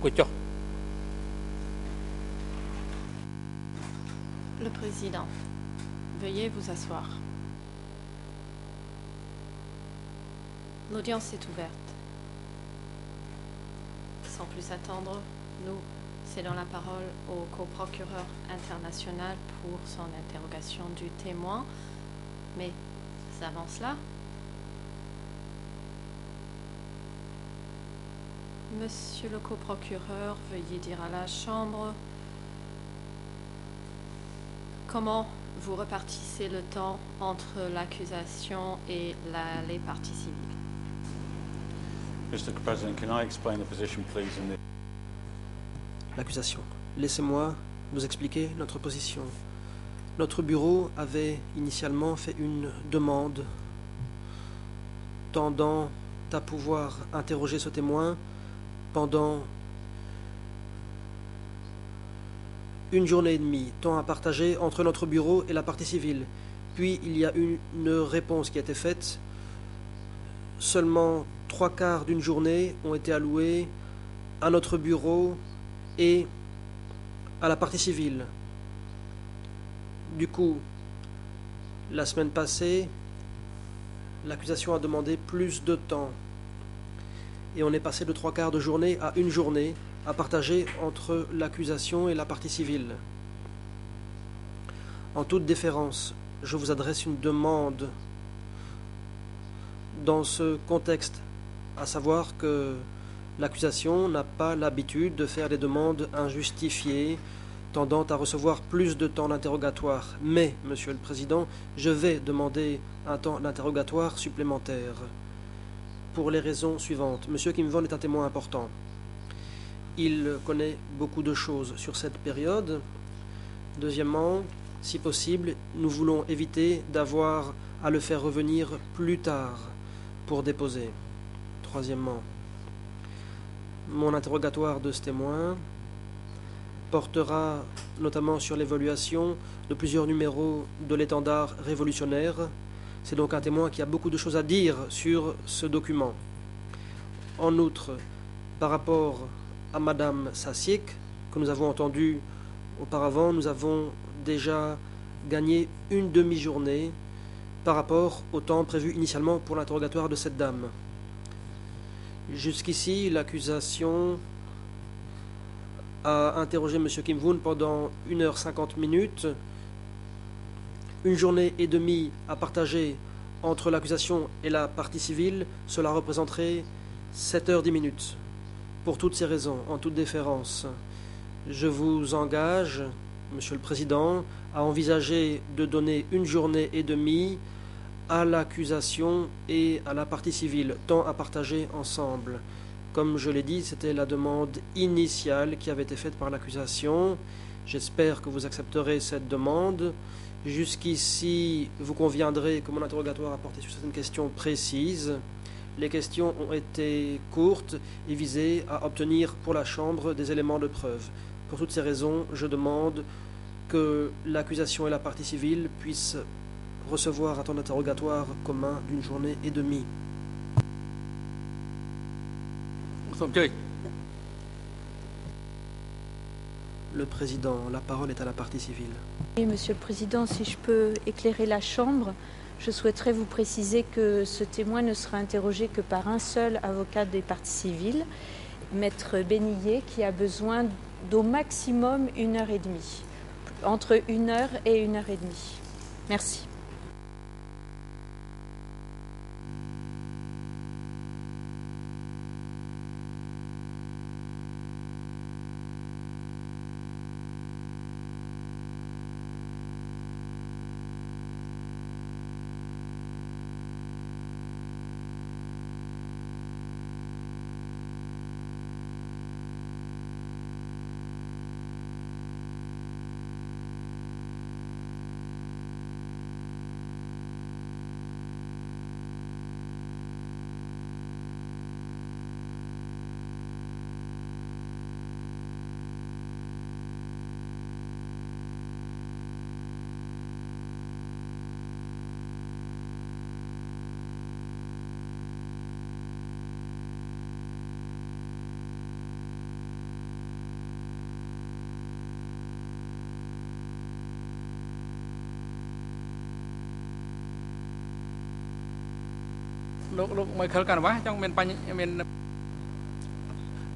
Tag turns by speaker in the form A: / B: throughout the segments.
A: Le président, veuillez vous asseoir. L'audience est ouverte. Sans plus attendre, nous cédons la parole au coprocureur international pour son interrogation du témoin. Mais avant cela, Monsieur le coprocureur, veuillez dire à la Chambre comment vous repartissez le temps entre l'accusation et les parties civiles.
B: Mr. President, can I explain the position, please,
C: L'accusation. Laissez-moi vous expliquer notre position. Notre bureau avait initialement fait une demande tendant à pouvoir interroger ce témoin pendant une journée et demie, temps à partager entre notre bureau et la partie civile. Puis il y a une réponse qui a été faite. Seulement 3/4 d'une journée ont été alloués à notre bureau et à la partie civile. Du coup, la semaine passée, l'accusation a demandé plus de temps. Et on est passé de 3/4 de journée à une journée à partager entre l'accusation et la partie civile. En toute déférence, je vous adresse une demande dans ce contexte, à savoir que l'accusation n'a pas l'habitude de faire des demandes injustifiées, tendant à recevoir plus de temps d'interrogatoire. Mais, Monsieur le Président, je vais demander un temps d'interrogatoire supplémentaire. Pour les raisons suivantes. Monsieur Kim Von est un témoin important. Il connaît beaucoup de choses sur cette période. Deuxièmement, si possible, nous voulons éviter d'avoir à le faire revenir plus tard pour déposer. Troisièmement, mon interrogatoire de ce témoin portera notamment sur l'évaluation de plusieurs numéros de l'étendard révolutionnaire. C'est donc un témoin qui a beaucoup de choses à dire sur ce document. En outre, par rapport à Madame Sassiek, que nous avons entendu auparavant, nous avons déjà gagné une demi-journée par rapport au temps prévu initialement pour l'interrogatoire de cette dame. Jusqu'ici, l'accusation a interrogé M. Kim Woon pendant 1h50 minutes. Une journée et demie à partager entre l'accusation et la partie civile, cela représenterait 7h10 minutes. Pour toutes ces raisons, en toute déférence, je vous engage, Monsieur le Président, à envisager de donner une journée et demie à l'accusation et à la partie civile, temps à partager ensemble. Comme je l'ai dit, c'était la demande initiale qui avait été faite par l'accusation. J'espère que vous accepterez cette demande. Jusqu'ici, vous conviendrez que mon interrogatoire a porté sur certaines questions précises. Les questions ont été courtes et visaient à obtenir pour la Chambre des éléments de preuve. Pour toutes ces raisons, je demande que l'accusation et la partie civile puissent recevoir un temps d'interrogatoire commun d'une journée et demie. Le Président, la parole est à la partie civile.
D: Oui, Monsieur le Président, si je peux éclairer la Chambre, je souhaiterais vous préciser que ce témoin ne sera interrogé que par un seul avocat des parties civiles, Maître Bénillet, qui a besoin d'au maximum 1h30, entre 1h et 1h30. Merci.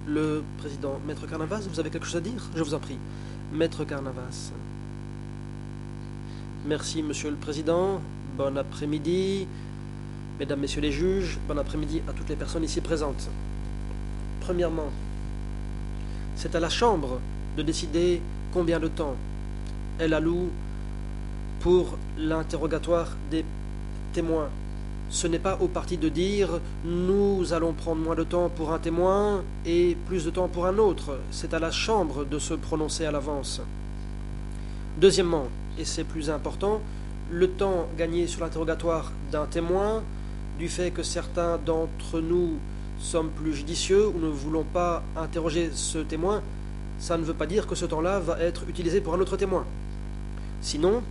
C: Le président, Maître Carnavas, vous avez quelque chose à dire? Je vous en prie. Maître Carnavas. Merci, Monsieur le Président. Bon après-midi. Mesdames, Messieurs les juges, bon après-midi à toutes les personnes ici présentes. Premièrement, c'est à la Chambre de décider combien de temps elle alloue pour l'interrogatoire des témoins. Ce n'est pas au parti de dire « nous allons prendre moins de temps pour un témoin et plus de temps pour un autre ». C'est à la Chambre de se prononcer à l'avance. Deuxièmement, et c'est plus important, le temps gagné sur l'interrogatoire d'un témoin, du fait que certains d'entre nous sommes plus judicieux ou ne voulons pas interroger ce témoin, ça ne veut pas dire que ce temps-là va être utilisé pour un autre témoin. Sinon,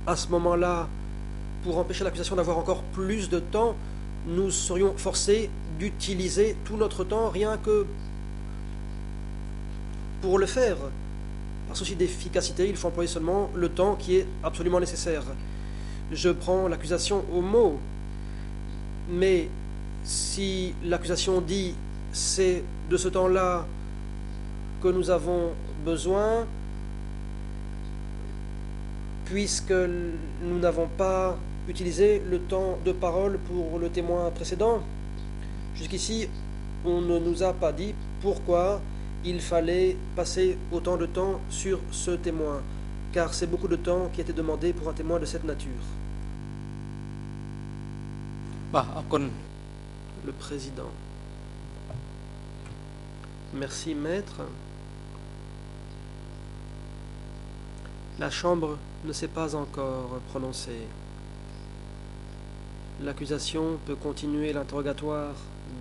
C: à ce moment-là, pour empêcher l'accusation d'avoir encore plus de temps, nous serions forcés d'utiliser tout notre temps rien que pour le faire. Par souci d'efficacité, il faut employer seulement le temps qui est absolument nécessaire. Je prends l'accusation au mot, mais si l'accusation dit « c'est de ce temps-là que nous avons besoin », puisque nous n'avons pas utilisé le temps de parole pour le témoin précédent. Jusqu'ici, on ne nous a pas dit pourquoi il fallait passer autant de temps sur ce témoin, car c'est beaucoup de temps qui était demandé pour un témoin de cette nature. Le président. Merci, maître. La Chambre ne s'est pas encore prononcée. L'accusation peut continuer l'interrogatoire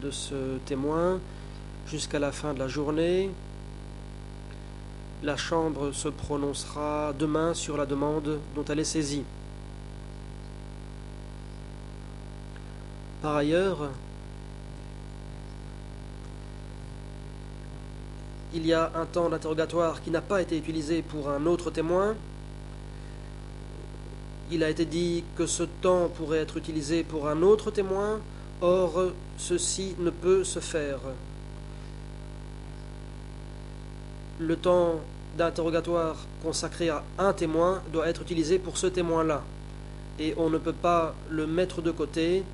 C: de ce témoin jusqu'à la fin de la journée. La Chambre se prononcera demain sur la demande dont elle est saisie. Par ailleurs, il y a un temps d'interrogatoire qui n'a pas été utilisé pour un autre témoin. Il a été dit que ce temps pourrait être utilisé pour un autre témoin. Or, ceci ne peut se faire. Le temps d'interrogatoire consacré à un témoin doit être utilisé pour ce témoin-là. Et on ne peut pas le mettre de côté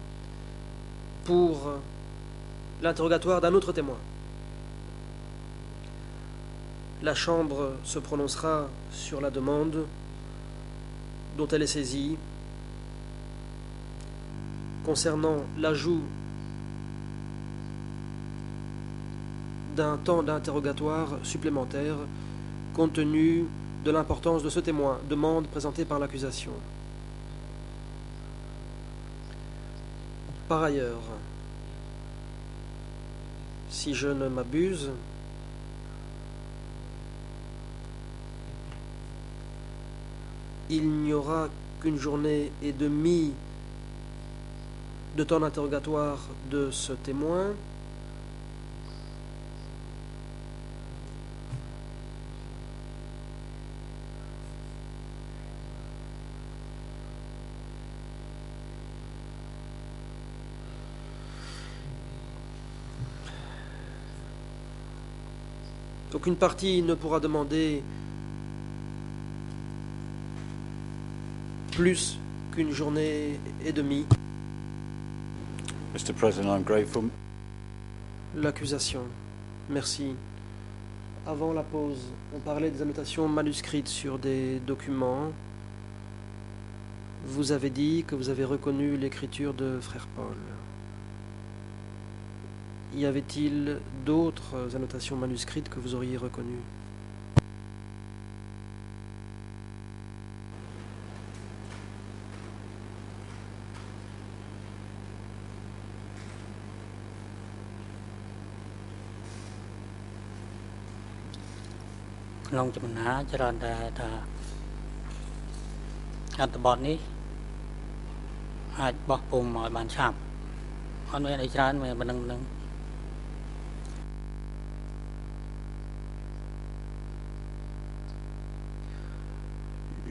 C: pour l'interrogatoire d'un autre témoin. La Chambre se prononcera sur la demande dont elle est saisie concernant l'ajout d'un temps d'interrogatoire supplémentaire compte tenu de l'importance de ce témoin, demande présentée par l'accusation. Par ailleurs, si je ne m'abuse, il n'y aura qu'une journée et demie de temps d'interrogatoire de ce témoin. Aucune partie ne pourra demander plus qu'une journée et demie.
B: Mr. President, I'm grateful.
C: L'accusation. Merci. Avant la pause, on parlait des annotations manuscrites sur des documents. Vous avez dit que vous avez reconnu l'écriture de Frère Paul. Y avait-il d'autres annotations manuscrites que vous auriez reconnues?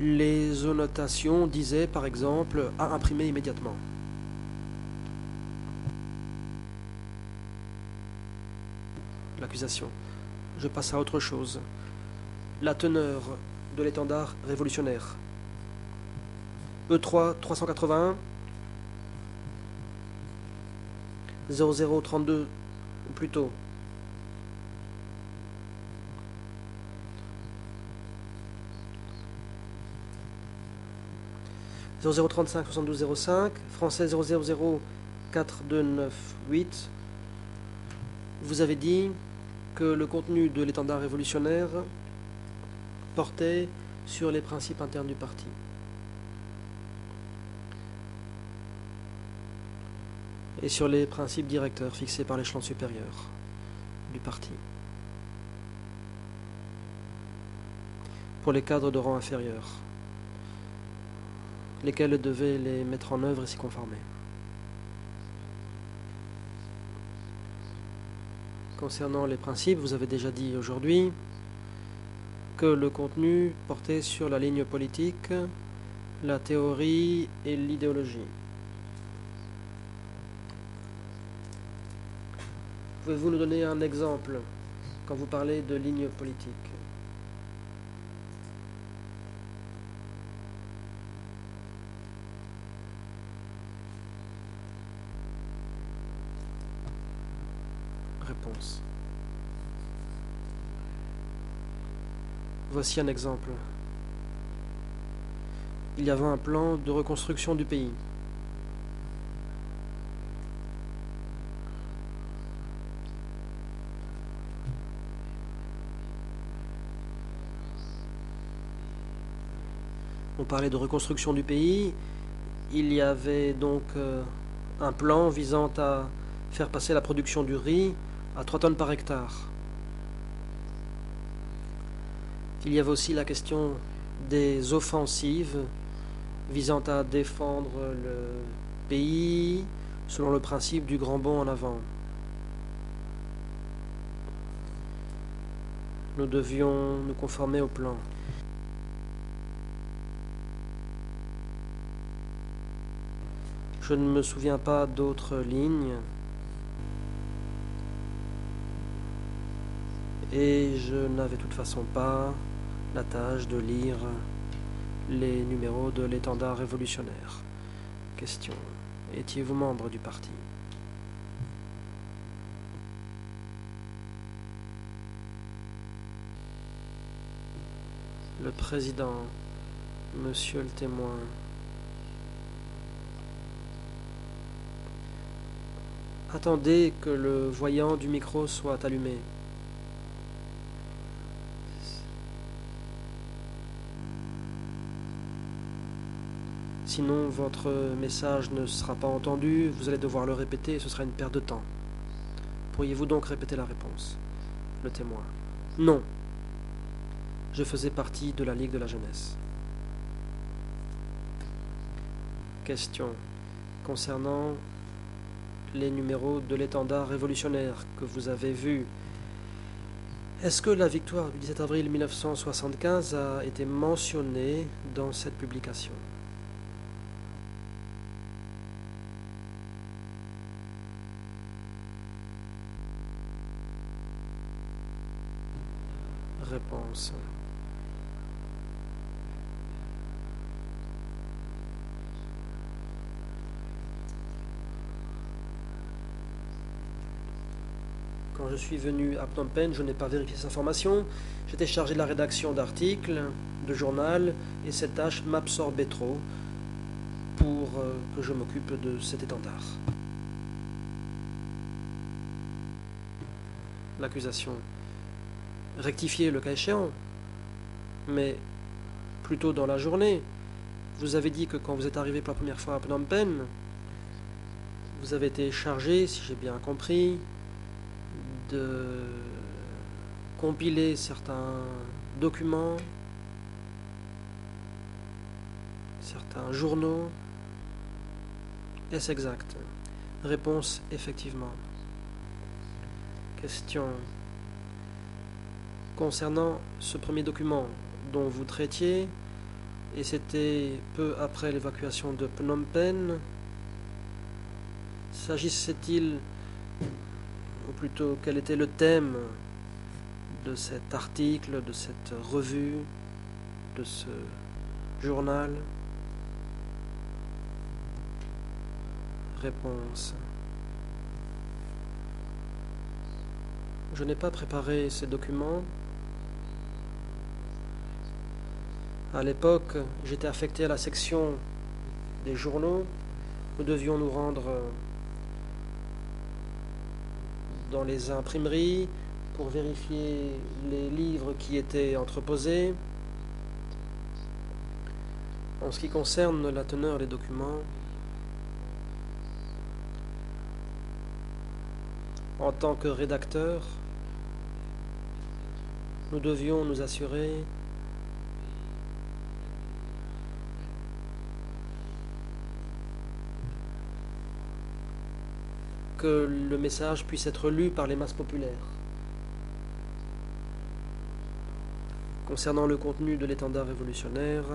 C: Les annotations disaient, par exemple, à imprimer immédiatement. L'accusation. Je passe à autre chose. La teneur de l'étendard révolutionnaire. E3 381 0032 ou plutôt 0035 72 05 français 000 4298. Vous avez dit que le contenu de l'étendard révolutionnaire portait sur les principes internes du parti. Et sur les principes directeurs fixés par l'échelon supérieur du parti. Pour les cadres de rang inférieur, lesquels devaient les mettre en œuvre et s'y conformer. Concernant les principes, vous avez déjà dit aujourd'hui que le contenu portait sur la ligne politique, la théorie et l'idéologie. Pouvez-vous nous donner un exemple quand vous parlez de ligne politique? Réponse. Voici un exemple. Il y avait un plan de reconstruction du pays. On parlait de reconstruction du pays. Il y avait donc un plan visant à faire passer la production du riz à 3 tonnes par hectare. Il y avait aussi la question des offensives visant à défendre le pays selon le principe du grand bond en avant. Nous devions nous conformer au plan. Je ne me souviens pas d'autres lignes. Et je n'avais de toute façon pas la tâche de lire les numéros de l'étendard révolutionnaire. Question. Étiez-vous membre du parti? Le président, monsieur le témoin. Attendez que le voyant du micro soit allumé. Sinon, votre message ne sera pas entendu, vous allez devoir le répéter et ce sera une perte de temps. Pourriez-vous donc répéter la réponse? Le témoin. Non. Je faisais partie de la Ligue de la jeunesse. Question. Concernant les numéros de l'étendard révolutionnaire que vous avez vus, est-ce que la victoire du 17 avril 1975 a été mentionnée dans cette publication? Réponse. Quand je suis venu à Phnom Penh, je n'ai pas vérifié cette information. J'étais chargé de la rédaction d'articles, de journal, et cette tâche m'absorbait trop pour que je m'occupe de cet étendard. L'accusation. Rectifier le cas échéant, mais plutôt dans la journée. Vous avez dit que quand vous êtes arrivé pour la première fois à Phnom Penh, vous avez été chargé, si j'ai bien compris, de compiler certains documents, certains journaux. Est-ce exact? Réponse, effectivement. Question. Concernant ce premier document dont vous traitiez, et c'était peu après l'évacuation de Phnom Penh, s'agissait-il ou plutôt quel était le thème de cet article, de cette revue, de ce journal? Réponse. Je n'ai pas préparé ces documents. À l'époque, j'étais affecté à la section des journaux. Nous devions nous rendre dans les imprimeries pour vérifier les livres qui étaient entreposés. En ce qui concerne la teneur des documents, en tant que rédacteur, nous devions nous assurer que le message puisse être lu par les masses populaires. Concernant le contenu de l'étendard révolutionnaire,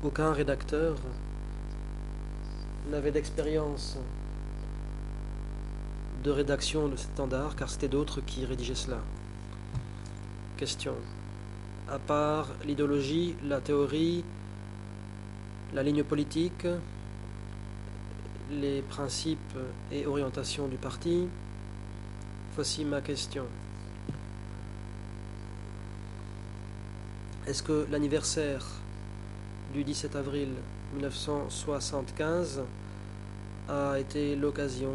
C: aucun rédacteur n'avait d'expérience de rédaction de cet étendard, car c'était d'autres qui rédigeaient cela. Question. À part l'idéologie, la théorie, la ligne politique, les principes et orientations du parti, voici ma question. Est-ce que l'anniversaire du 17 avril 1975 a été l'occasion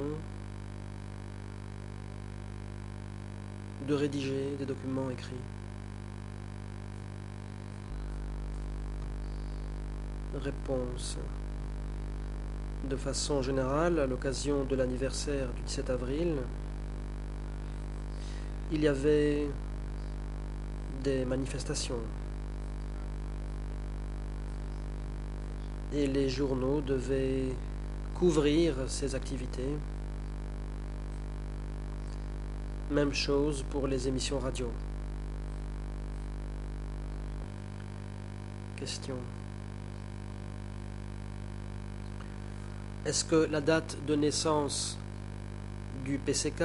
C: de rédiger des documents écrits? Réponse. De façon générale, à l'occasion de l'anniversaire du 17 avril, il y avait des manifestations. Et les journaux devaient couvrir ces activités. Même chose pour les émissions radio. Question. Est-ce que la date de naissance du PCK,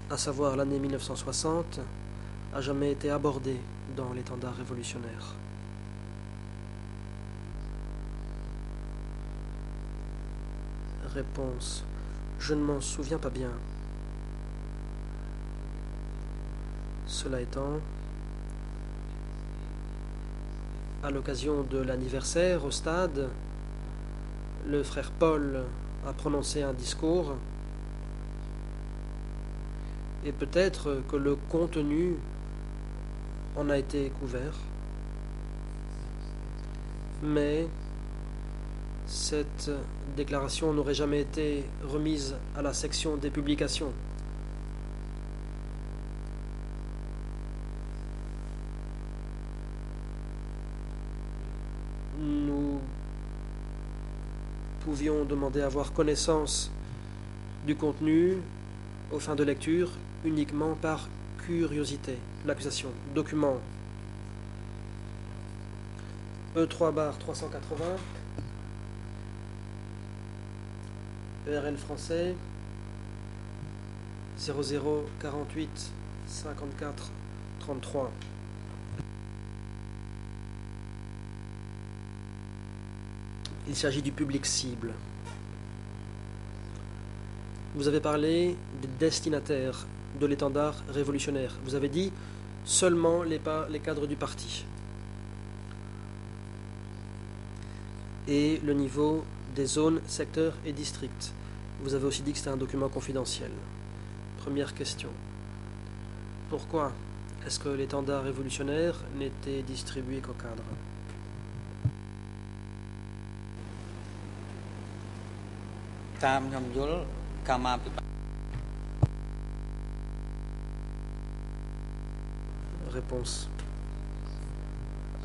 C: à savoir l'année 1960, a jamais été abordée dans l'étendard révolutionnaire? Réponse. Je ne m'en souviens pas bien. Cela étant, à l'occasion de l'anniversaire au stade, le frère Paul a prononcé un discours et peut-être que le contenu en a été couvert, mais cette déclaration n'aurait jamais été remise à la section des publications. Nous pouvions demander à avoir connaissance du contenu aux fins de lecture uniquement par curiosité. L'accusation. Document E3/380 ERL français 0048 54 33. Il s'agit du public cible. Vous avez parlé des destinataires de l'étendard révolutionnaire. Vous avez dit seulement les cadres du parti. Et le niveau des zones, secteurs et districts. Vous avez aussi dit que c'était un document confidentiel. Première question. Pourquoi est-ce que l'étendard révolutionnaire n'était distribué qu'aux cadres? Réponse.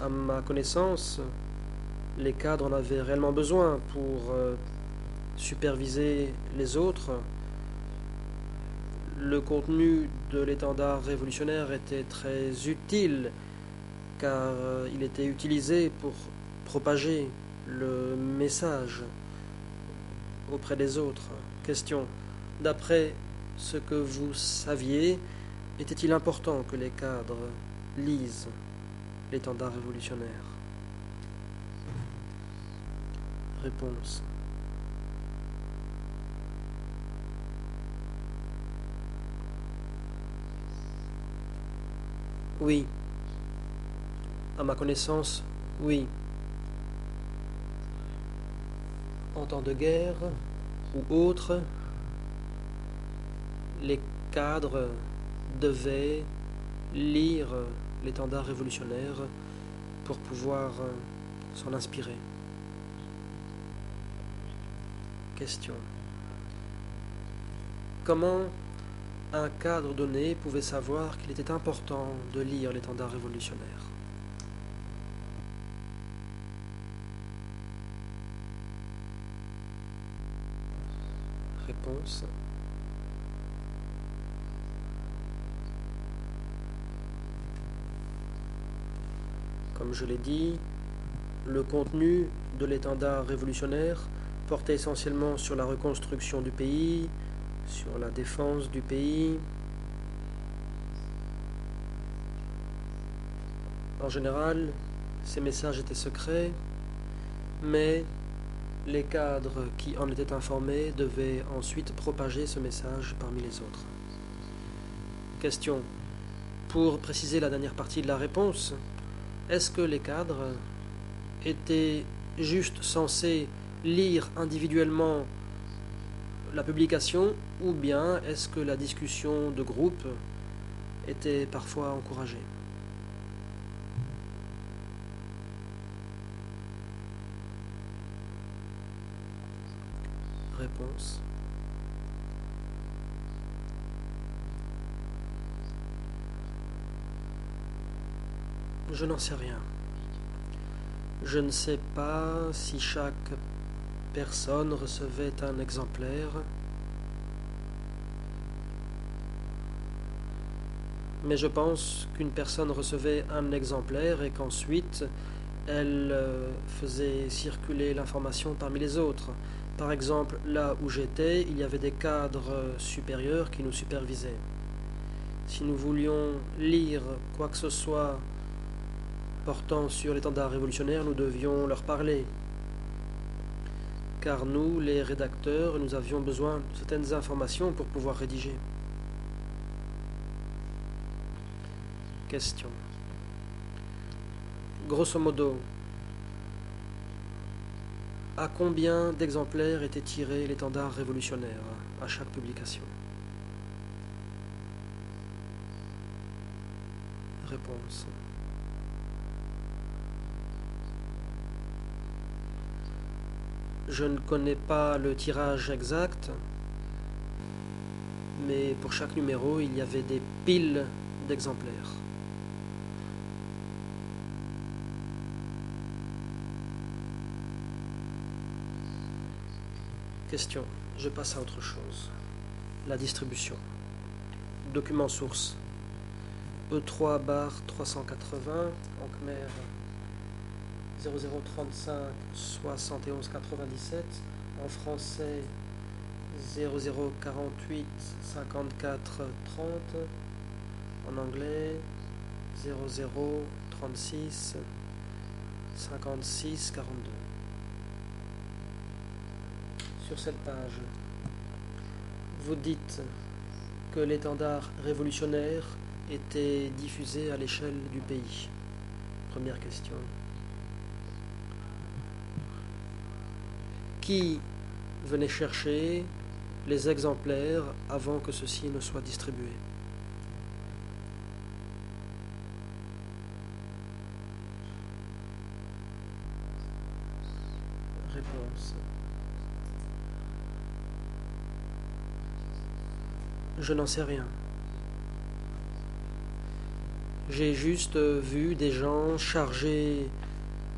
C: À ma connaissance, les cadres en avaient réellement besoin pour superviser les autres. Le contenu de l'étendard révolutionnaire était très utile car il était utilisé pour propager le message auprès des autres. Question. D'après ce que vous saviez, était-il important que les cadres lisent l'étendard révolutionnaire? Réponse. Oui. À ma connaissance, oui. En temps de guerre ou autre, les cadres devaient lire l'étendard révolutionnaire pour pouvoir s'en inspirer. Question. Comment un cadre donné pouvait savoir qu'il était important de lire l'étendard révolutionnaire? Réponse. Comme je l'ai dit, le contenu de l'étendard révolutionnaire portait essentiellement sur la reconstruction du pays, sur la défense du pays. En général, ces messages étaient secrets, mais les cadres qui en étaient informés devaient ensuite propager ce message parmi les autres. Question. Pour préciser la dernière partie de la réponse, est-ce que les cadres étaient juste censés lire individuellement la publication, ou bien est-ce que la discussion de groupe était parfois encouragée? Réponse. Je n'en sais rien. Je ne sais pas si chaque personne recevait un exemplaire, mais je pense qu'une personne recevait un exemplaire et qu'ensuite elle faisait circuler l'information parmi les autres. Par exemple, là où j'étais, il y avait des cadres supérieurs qui nous supervisaient. Si nous voulions lire quoi que ce soit portant sur l'étendard révolutionnaire, nous devions leur parler. Car nous, les rédacteurs, nous avions besoin de certaines informations pour pouvoir rédiger. Question. Grosso modo, à combien d'exemplaires était tiré l'étendard révolutionnaire à chaque publication? Réponse. Je ne connais pas le tirage exact, mais pour chaque numéro, il y avait des piles d'exemplaires. Question. Je passe à autre chose. La distribution. Document source. E3/380, en Khmer 0035 71 97, en français 0048 54 30, en anglais 0036 56 42. Sur cette page, vous dites que l'étendard révolutionnaire était diffusé à l'échelle du pays. Première question. Qui venait chercher les exemplaires avant que ceux-ci ne soient distribués? Réponse. Je n'en sais rien. J'ai juste vu des gens charger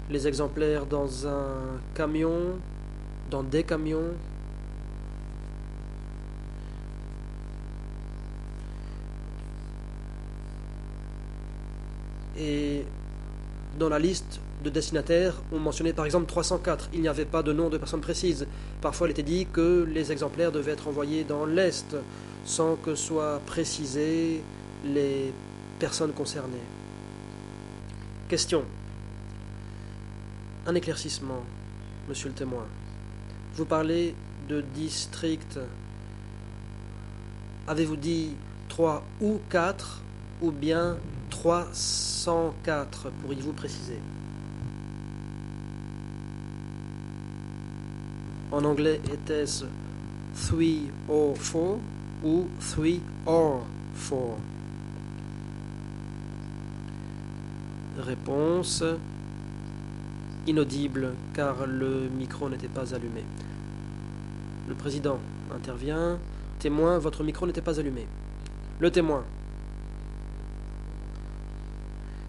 C: les exemplaires dans un camion, dans des camions, et Dans la liste de destinataires, on mentionnait par exemple 304. Il n'y avait pas de nom de personne précise. Parfois, il était dit que les exemplaires devaient être envoyés dans l'Est, sans que soient précisées les personnes concernées. Question. Un éclaircissement, monsieur le témoin. Vous parlez de district. Avez-vous dit 3 ou 4 ou bien 304? Pourriez-vous préciser? En anglais, était-ce 3 or 4 ou 3 or 4? Réponse inaudible car le micro n'était pas allumé. Le président intervient. Témoin, votre micro n'était pas allumé. Le témoin.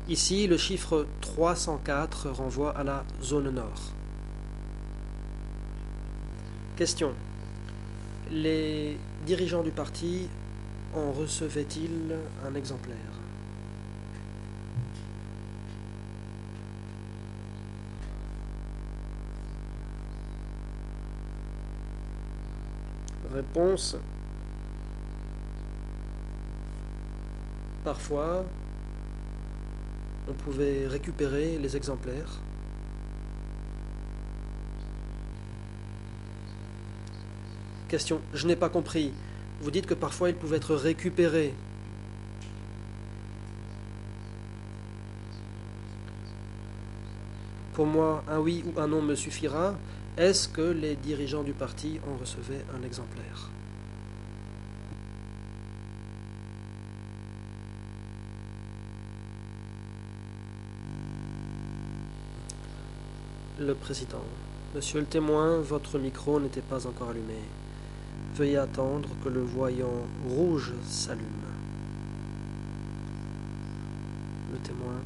C: Ici, le chiffre 304 renvoie à la zone nord. Question. Les dirigeants du parti en recevaient-ils un exemplaire? Réponse. Parfois, on pouvait récupérer les exemplaires. Question. Je n'ai pas compris. Vous dites que parfois ils pouvaient être récupérés. Pour moi, un oui ou un non me suffira. Est-ce que les dirigeants du parti en recevaient un exemplaire? Le président. Monsieur le témoin, votre micro n'était pas encore allumé. Veuillez attendre que le voyant rouge s'allume. Le témoin.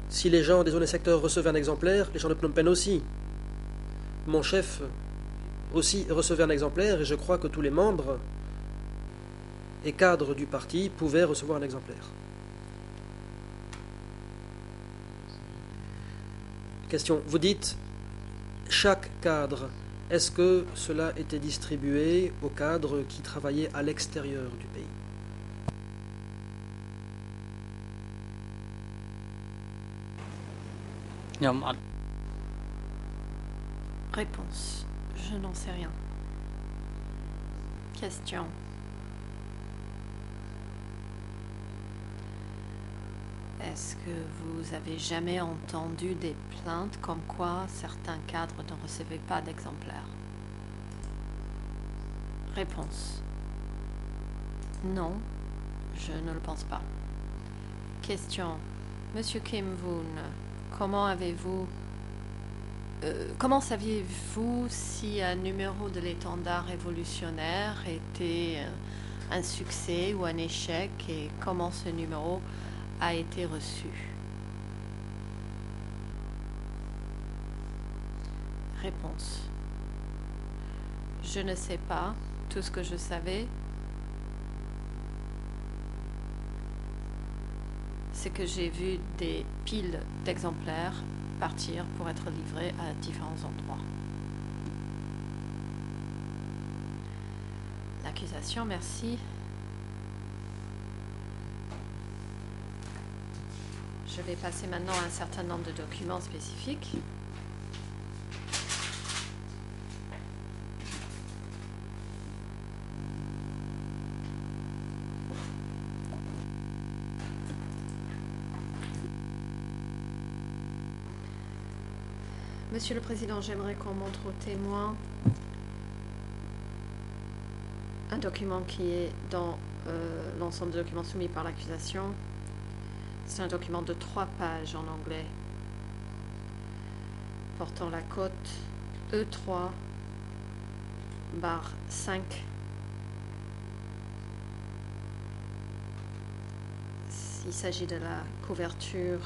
C: Si les gens des zones et secteurs recevaient un exemplaire, les gens de Phnom Penh aussi. Mon chef aussi recevait un exemplaire et je crois que tous les membres et cadres du parti pouvaient recevoir un exemplaire. Question. Vous dites chaque cadre. Est-ce que cela était distribué aux cadres qui travaillaient à l'extérieur du pays?
A: Réponse. Je n'en sais rien. Question. Est-ce que vous avez jamais entendu des plaintes comme quoi certains cadres ne recevaient pas d'exemplaires? Réponse. Non, je ne le pense pas. Question. Monsieur Kim Woon, comment saviez-vous si un numéro de l'étendard révolutionnaire était un succès ou un échec et comment ce numéro a été reçu? Réponse. Je ne sais pas. Tout ce que je savais, c'est que j'ai vu des piles d'exemplaires partir pour être livrés à différents endroits. L'accusation, merci. Je vais passer maintenant à un certain nombre de documents spécifiques. Monsieur le Président, j'aimerais qu'on montre aux témoins un document qui est dans l'ensemble des documents soumis par l'accusation. C'est un document de 3 pages en anglais portant la cote E3/5. Il s'agit de la couverture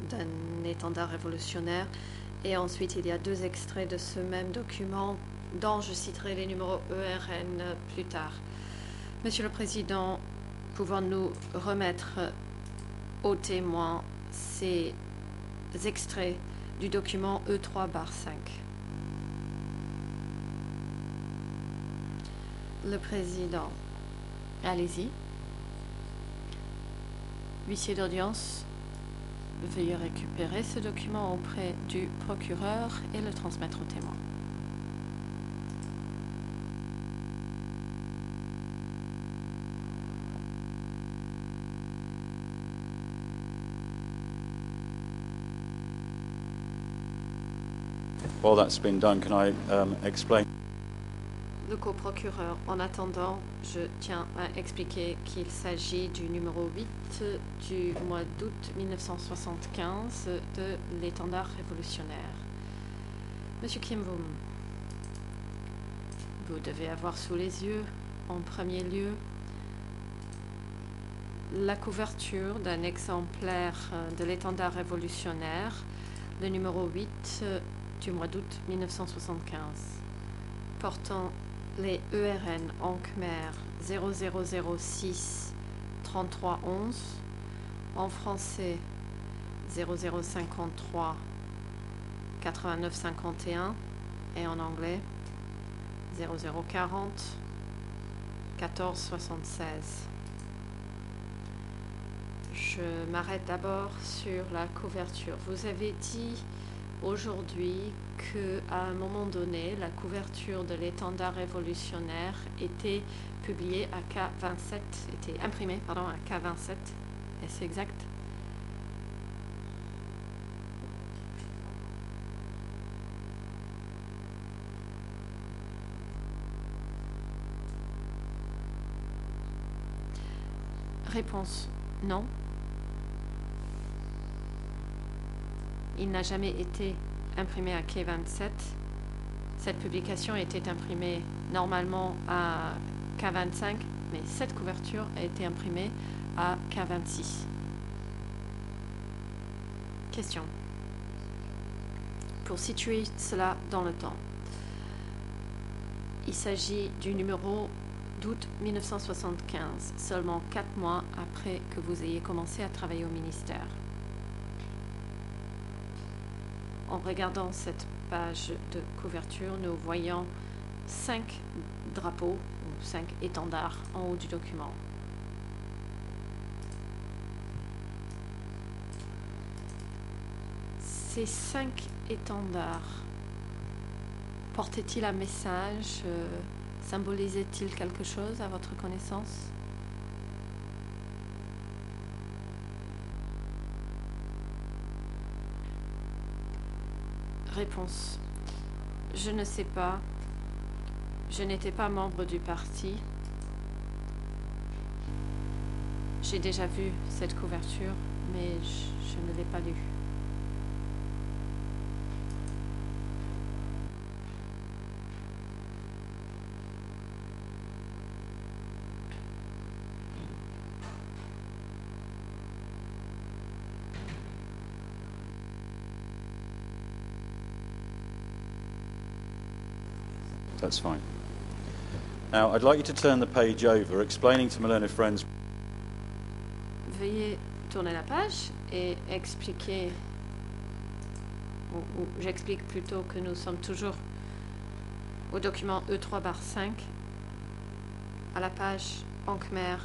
A: d'un étendard révolutionnaire. Et ensuite, il y a 2 extraits de ce même document dont je citerai les numéros ERN plus tard. Monsieur le Président, pouvons-nous remettre aux témoins ces extraits du document E3/5? Le Président, allez-y. Huissier d'audience, veuillez récupérer ce document auprès du procureur et le transmettre aux témoins.
B: While that's been done, can I explain?
A: Le coprocureur, en attendant, je tiens à expliquer qu'il s'agit du numéro 8 du mois d'août 1975 de l'étendard révolutionnaire. Monsieur Kim Woon, vous devez avoir sous les yeux, en premier lieu, la couverture d'un exemplaire de l'étendard révolutionnaire, le numéro 8 du mois d'août 1975, portant les ERN en Khmer 0006 3311, en français 0053 8951 et en anglais 0040 1476. Je m'arrête d'abord sur la couverture. Vous avez dit aujourd'hui qu'à un moment donné, la couverture de l'étendard révolutionnaire était publiée à K27, était imprimée, pardon, à K27. Est-ce exact? Réponse non. Il n'a jamais été imprimé à K27. Cette publication était imprimée normalement à K25, mais cette couverture a été imprimée à K26. Question. Pour situer cela dans le temps, il s'agit du numéro d'août 1975, seulement 4 mois après que vous ayez commencé à travailler au ministère. En regardant cette page de couverture, nous voyons 5 drapeaux ou 5 étendards en haut du document. Ces 5 étendards portaient-ils un message, symbolisaient-ils quelque chose à votre connaissance? Réponse. Je ne sais pas. Je n'étais pas membre du parti. J'ai déjà vu cette couverture, mais je ne l'ai pas lue.
B: That's fine. Now, I'd like you to turn the page over, explaining to my learned friends.
A: Veuillez tourner la page et expliquer, ou j'explique plutôt que nous sommes toujours au document E3/5, à la page en Khmer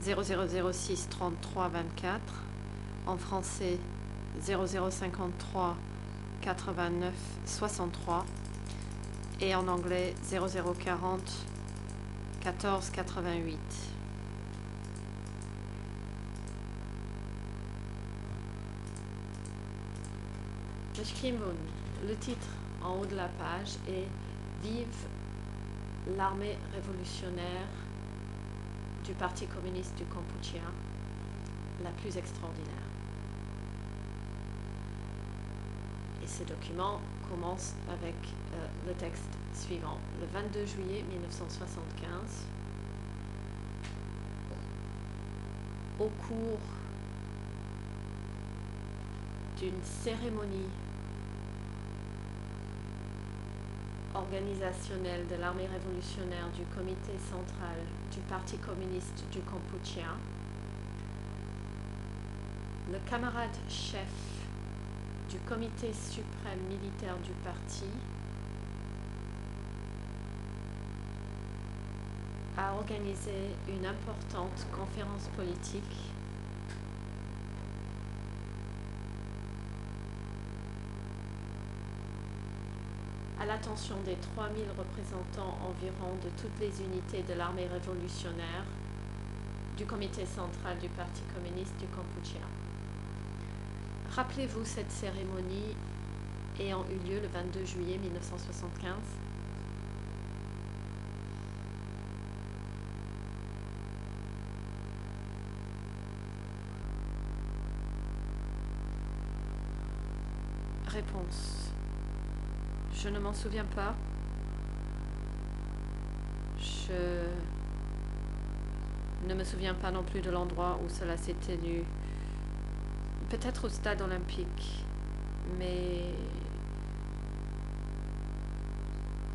A: 0006 33 24, en français 0053 89 63 et en anglais 0040 14 88. Monsieur Kim Woon, le titre en haut de la page est Vive l'armée révolutionnaire du Parti communiste du Cambodge, la plus extraordinaire. Et ce document commence avec le texte suivant. Le 22 juillet 1975, au cours d'une cérémonie organisationnelle de l'armée révolutionnaire du comité central du Parti communiste du Cambodge, le camarade chef du comité suprême militaire du parti a organisé une importante conférence politique à l'attention des 3000 représentants environ de toutes les unités de l'armée révolutionnaire du comité central du Parti communiste du Cambodge. Rappelez-vous cette cérémonie ayant eu lieu le 22 juillet 1975. Réponse. Je ne m'en souviens pas. Je ne me souviens pas non plus de l'endroit où cela s'est tenu. Peut-être au stade olympique, mais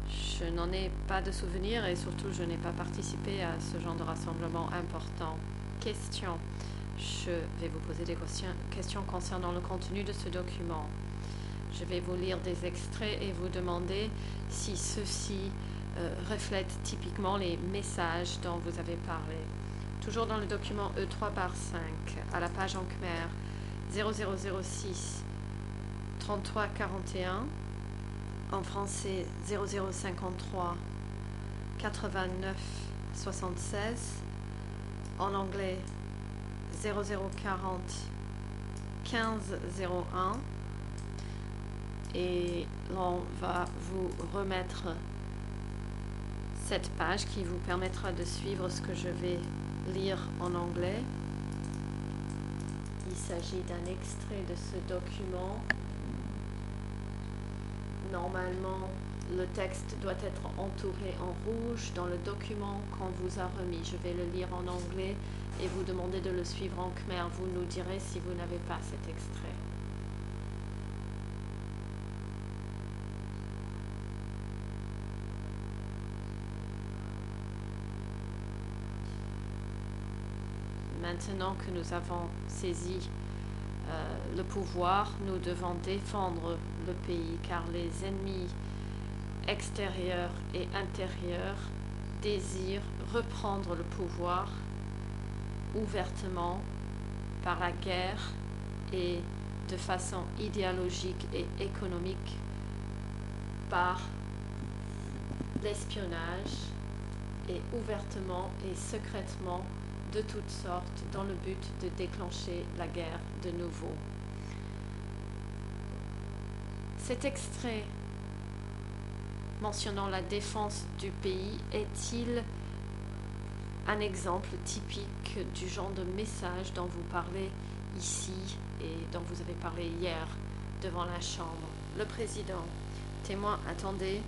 A: je n'en ai pas de souvenir et surtout je n'ai pas participé à ce genre de rassemblement important. Question. Je vais vous poser des questions concernant le contenu de ce document. Je vais vous lire des extraits et vous demander si ceux-ci reflètent typiquement les messages dont vous avez parlé. Toujours dans le document E3/5, à la page en Khmer, 0006 3341, en français 0053 89 76, en anglais 0040 1501, et l'on va vous remettre cette page qui vous permettra de suivre ce que je vais lire en anglais. Il s'agit d'un extrait de ce document. Normalement, le texte doit être entouré en rouge dans le document qu'on vous a remis. Je vais le lire en anglais et vous demander de le suivre en khmer. Vous nous direz si vous n'avez pas cet extrait. Maintenant que nous avons saisi le pouvoir, nous devons défendre le pays car les ennemis extérieurs et intérieurs désirent reprendre le pouvoir ouvertement par la guerre et de façon idéologique et économique par l'espionnage et ouvertement et secrètement de toutes sortes dans le but de déclencher la guerre de nouveau. Cet extrait mentionnant la défense du pays est-il un exemple typique du genre de message dont vous parlez ici et dont vous avez parlé hier devant la Chambre? Le président, témoin, attendez.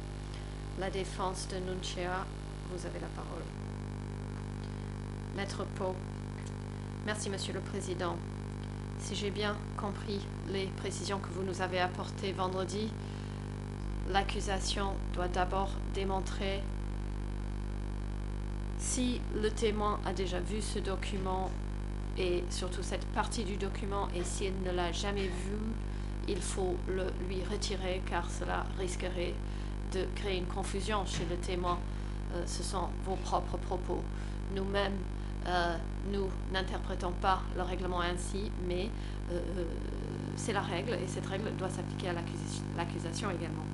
A: La défense de Nunchea, vous avez la parole. Maître Pau. Merci, Monsieur le Président. Si j'ai bien compris les précisions que vous nous avez apportées vendredi, l'accusation doit d'abord démontrer si le témoin a déjà vu ce document et surtout cette partie du document, et s'il ne l'a jamais vu, il faut le lui retirer car cela risquerait de créer une confusion chez le témoin. Ce sont vos propres propos. Nous-mêmes, nous n'interprétons pas le règlement ainsi, mais c'est la règle et cette règle doit s'appliquer à l'accusation également.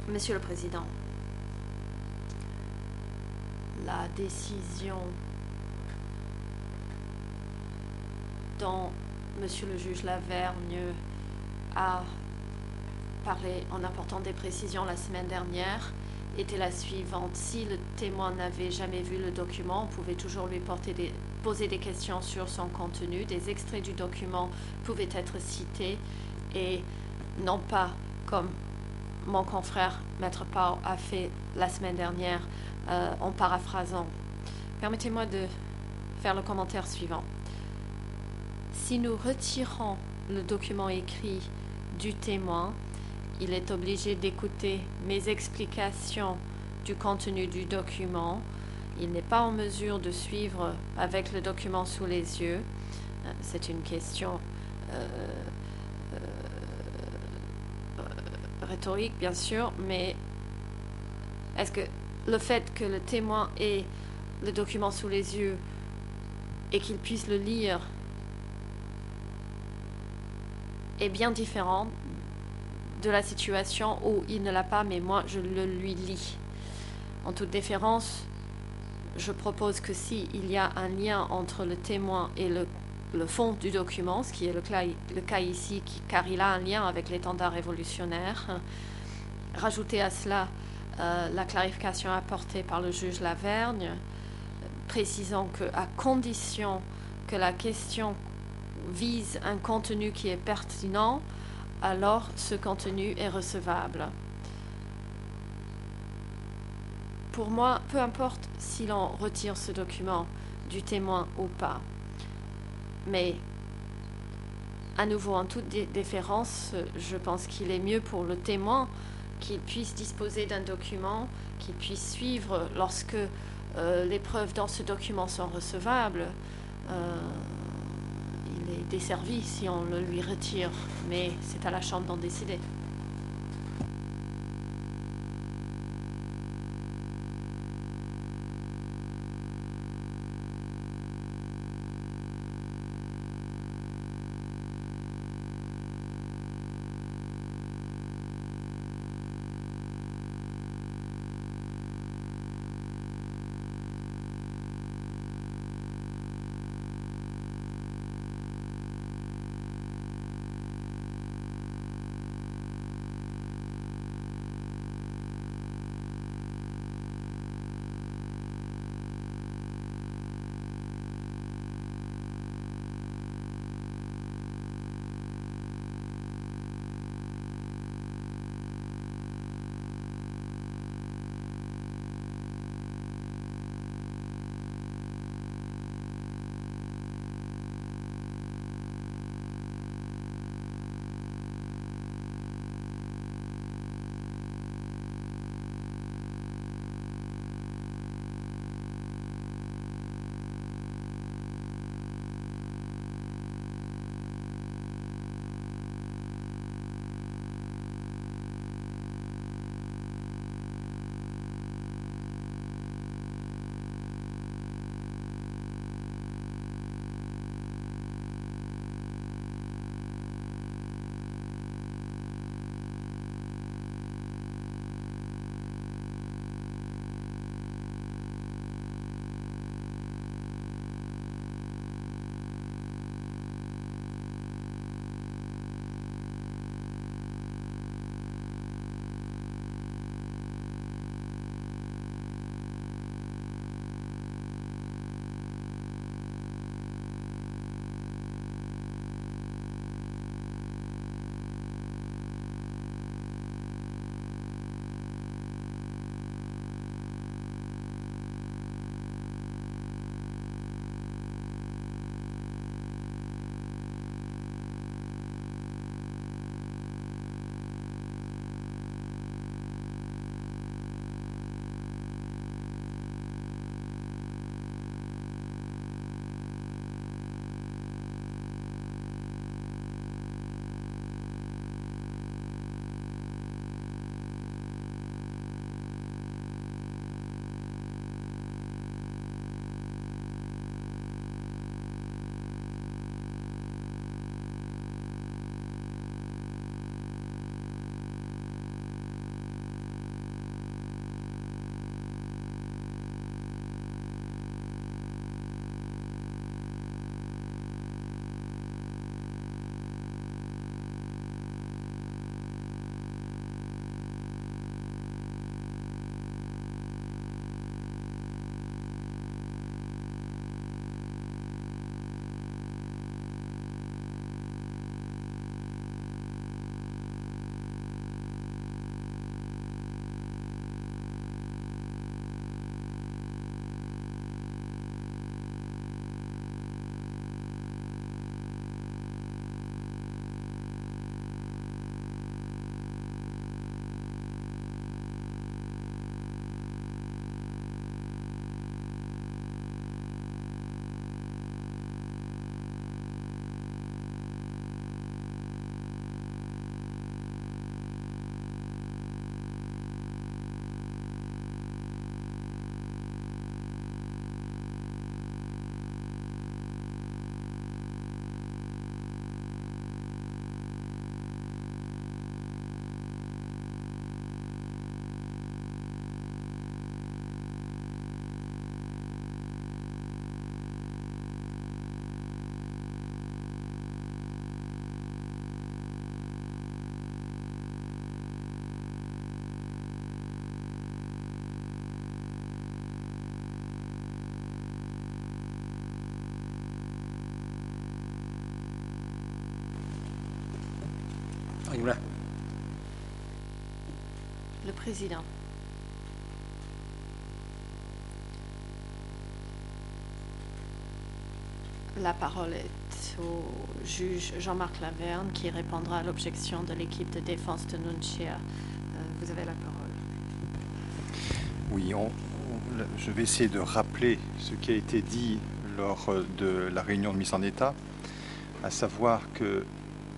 A: Monsieur le Président, la décision dont Monsieur le juge Lavergne a parlé en apportant des précisions la semaine dernière était la suivante. Si le témoin n'avait jamais vu le document, on pouvait toujours lui poser des questions sur son contenu. Des extraits du document pouvaient être cités et non pas comme mon confrère Maître Pau a fait la semaine dernière en paraphrasant. Permettez-moi de faire le commentaire suivant. Si nous retirons le document écrit du témoin, il est obligé d'écouter mes explications du contenu du document. Il n'est pas en mesure de suivre avec le document sous les yeux. C'est une question rhétorique, bien sûr, mais est-ce que le fait que le témoin ait le document sous les yeux et qu'il puisse le lire est bien différent de la situation où il ne l'a pas, mais moi je le lui lis. En toute déférence, je propose que s'il y a un lien entre le témoin et le fond du document, ce qui est le cas ici, car il a un lien avec l'étendard révolutionnaire, rajouter à cela la clarification apportée par le juge Lavergne, précisant qu'à condition que la question vise un contenu qui est pertinent, alors ce contenu est recevable. Pour moi, peu importe si l'on retire ce document du témoin ou pas. Mais, à nouveau, en toute déférence, je pense qu'il est mieux pour le témoin qu'il puisse disposer d'un document, qu'il puisse suivre lorsque les preuves dans ce document sont recevables. Il est desservi si on le lui retire, mais c'est à la Chambre d'en décider.
E: Moulin.
A: Le président. La parole est au juge Jean-Marc Laverne qui répondra à l'objection de l'équipe de défense de Nunchia. Vous avez la parole.
F: Oui, je vais essayer de rappeler ce qui a été dit lors de la réunion de mise en état, à savoir que,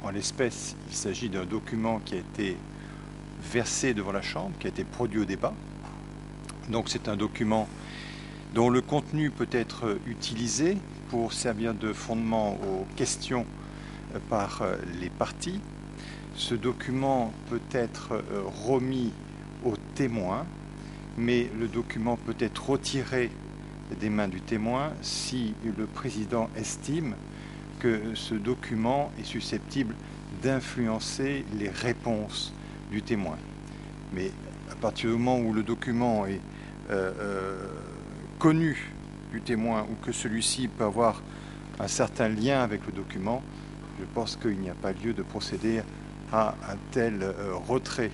F: en l'espèce, il s'agit d'un document qui a été versé devant la Chambre, qui a été produit au débat. Donc c'est un document dont le contenu peut être utilisé pour servir de fondement aux questions par les parties. Ce document peut être remis aux témoins, mais le document peut être retiré des mains du témoin si le président estime que ce document est susceptible d'influencer les réponses du témoin. Mais à partir du moment où le document est connu du témoin ou que celui-ci peut avoir un certain lien avec le document, je pense qu'il n'y a pas lieu de procéder à un tel retrait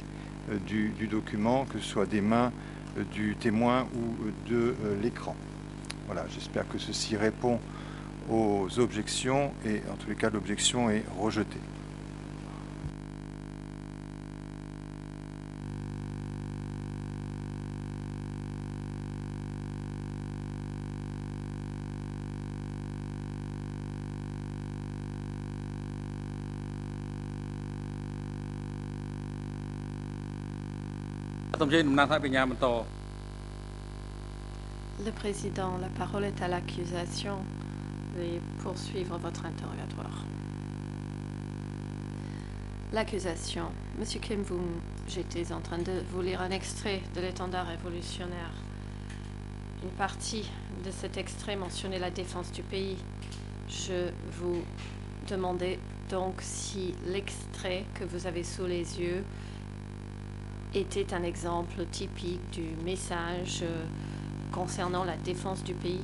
F: du document, que ce soit des mains du témoin ou de l'écran. Voilà, j'espère que ceci répond aux objections et en tous les cas l'objection est rejetée.
A: Le président, la parole est à l'accusation. Veuillez poursuivre votre interrogatoire. L'accusation. Monsieur Kim, j'étais en train de vous lire un extrait de l'étendard révolutionnaire. Une partie de cet extrait mentionnait la défense du pays. Je vous demandais donc si l'extrait que vous avez sous les yeux était un exemple typique du message concernant la défense du pays.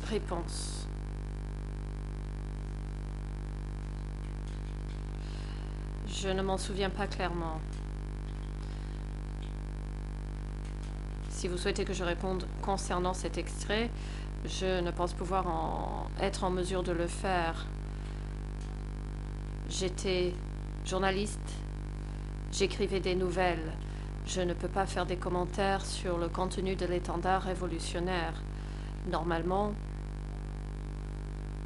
A: Réponse. Je ne m'en souviens pas clairement. Si vous souhaitez que je réponde concernant cet extrait, je ne pense pouvoir être en mesure de le faire. J'étais journaliste, j'écrivais des nouvelles. Je ne peux pas faire des commentaires sur le contenu de l'étendard révolutionnaire. Normalement,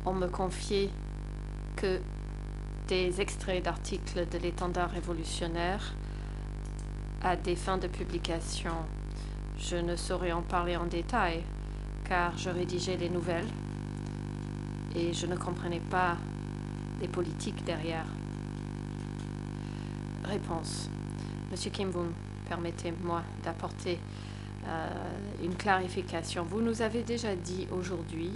A: on me confiait que des extraits d'articles de l'étendard révolutionnaire à des fins de publication. Je ne saurais en parler en détail, car je rédigeais les nouvelles et je ne comprenais pas les politiques derrière. Réponse. Monsieur Kim, vous permettez-moi d'apporter une clarification. Vous nous avez déjà dit aujourd'hui,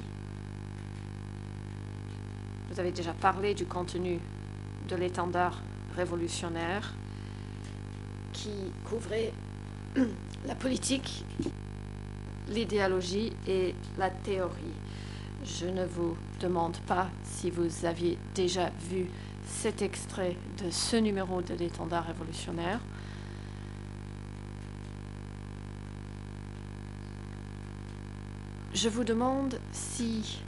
A: vous avez déjà parlé du contenu de l'étendard révolutionnaire qui couvrait la politique, l'idéologie et la théorie. Je ne vous demande pas si vous aviez déjà vu cet extrait de ce numéro de l'étendard révolutionnaire. Je vous demande si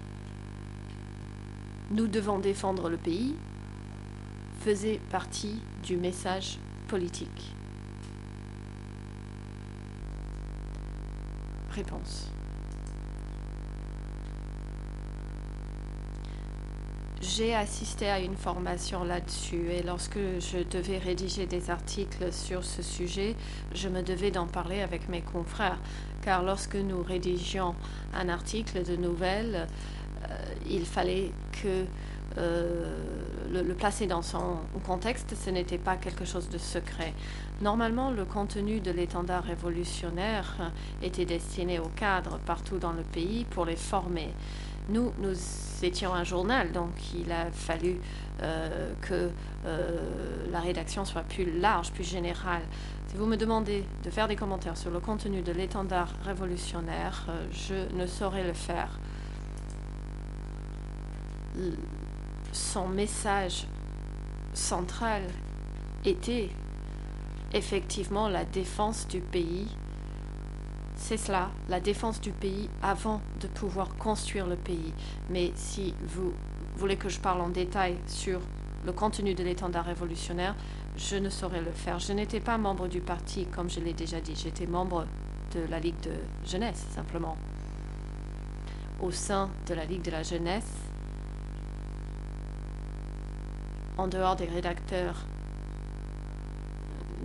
A: nous devons défendre le pays faisait partie du message politique. Réponse. J'ai assisté à une formation là-dessus et lorsque je devais rédiger des articles sur ce sujet, je me devais d'en parler avec mes confrères, car lorsque nous rédigions un article de nouvelles, il fallait que le placer dans son contexte, ce n'était pas quelque chose de secret. Normalement, le contenu de l'étendard révolutionnaire était destiné aux cadres partout dans le pays pour les former. Nous étions un journal, donc il a fallu que la rédaction soit plus large, plus générale. Si vous me demandez de faire des commentaires sur le contenu de l'étendard révolutionnaire, je ne saurais le faire. Son message central était effectivement la défense du pays. C'est cela, la défense du pays avant de pouvoir construire le pays. Mais si vous voulez que je parle en détail sur le contenu de l'étendard révolutionnaire, je ne saurais le faire. Je n'étais pas membre du parti, comme je l'ai déjà dit. J'étais membre de la Ligue de jeunesse, simplement. Au sein de la Ligue de la jeunesse, en dehors des rédacteurs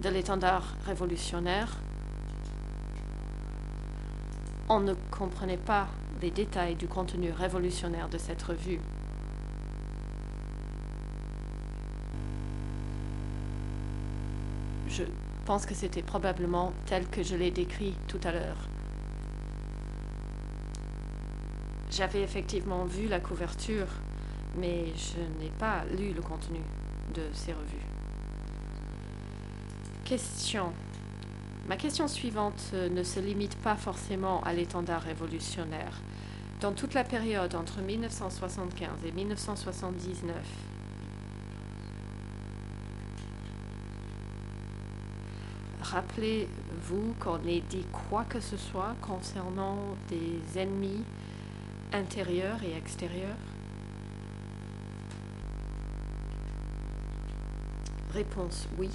A: de l'étendard révolutionnaire, on ne comprenait pas les détails du contenu révolutionnaire de cette revue. Je pense que c'était probablement tel que je l'ai décrit tout à l'heure. J'avais effectivement vu la couverture, mais je n'ai pas lu le contenu de ces revues. Question. Ma question suivante ne se limite pas forcément à l'étendard révolutionnaire. Dans toute la période entre 1975 et 1979, rappelez-vous qu'on ait dit quoi que ce soit concernant des ennemis intérieurs et extérieurs? Réponse oui.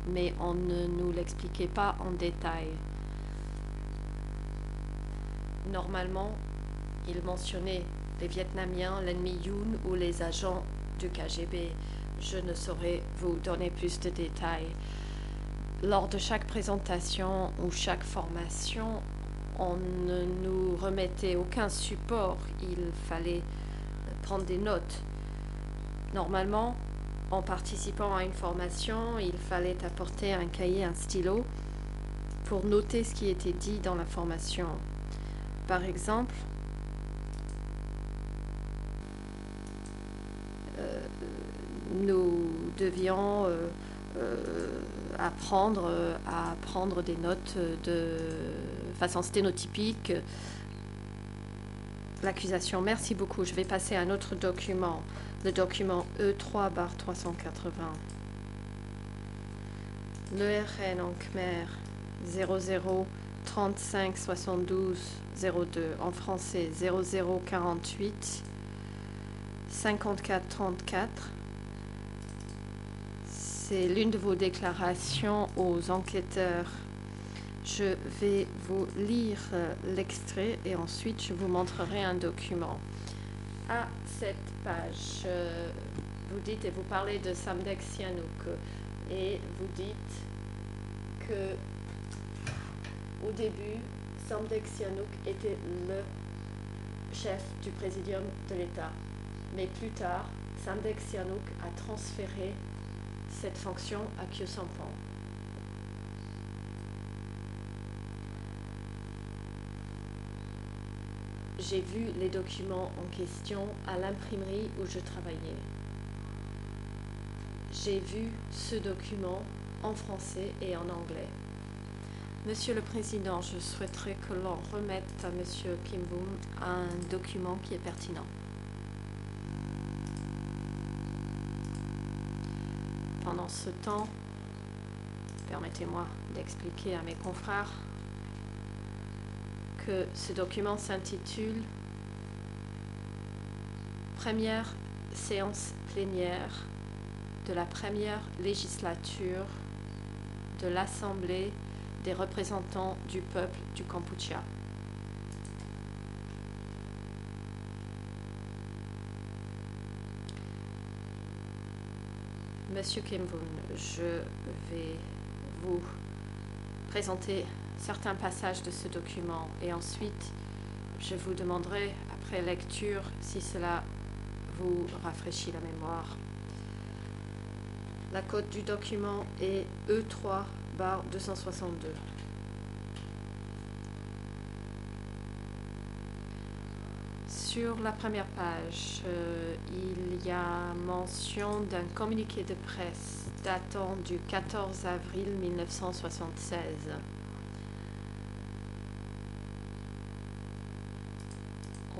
A: Mais on ne nous l'expliquait pas en détail. Normalement, il mentionnait les Vietnamiens, l'ennemi Yoon ou les agents du KGB. Je ne saurais vous donner plus de détails. Lors de chaque présentation ou chaque formation, on ne nous remettait aucun support. Il fallait prendre des notes. Normalement, en participant à une formation, il fallait apporter un cahier, un stylo pour noter ce qui était dit dans la formation. Par exemple, nous devions apprendre à prendre des notes de façon sténotypique. L'accusation, merci beaucoup. Je vais passer à un autre document, le document E3/380. L'ERN en Khmer 00 35 72 02, en français 0048 54 34. C'est l'une de vos déclarations aux enquêteurs. Je vais vous lire l'extrait et ensuite je vous montrerai un document. À cette page, vous dites et vous parlez de Samdech Sihanouk et vous dites que au début, Samdech Sihanouk était le chef du présidium de l'État. Mais plus tard, Samdech Sihanouk a transféré cette fonction à Khieu Samphan. J'ai vu les documents en question à l'imprimerie où je travaillais. J'ai vu ce document en français et en anglais. Monsieur le Président, je souhaiterais que l'on remette à Monsieur Kim Boom un document qui est pertinent. Pendant ce temps, permettez-moi d'expliquer à mes confrères que ce document s'intitule « Première séance plénière de la première législature de l'Assemblée des représentants du peuple du Kampuchea ». Monsieur Kim Boon, je vais vous présenter certains passages de ce document et ensuite je vous demanderai après lecture si cela vous rafraîchit la mémoire. La code du document est E3/262. Sur la première page, il y a mention d'un communiqué de presse datant du 14 avril 1976.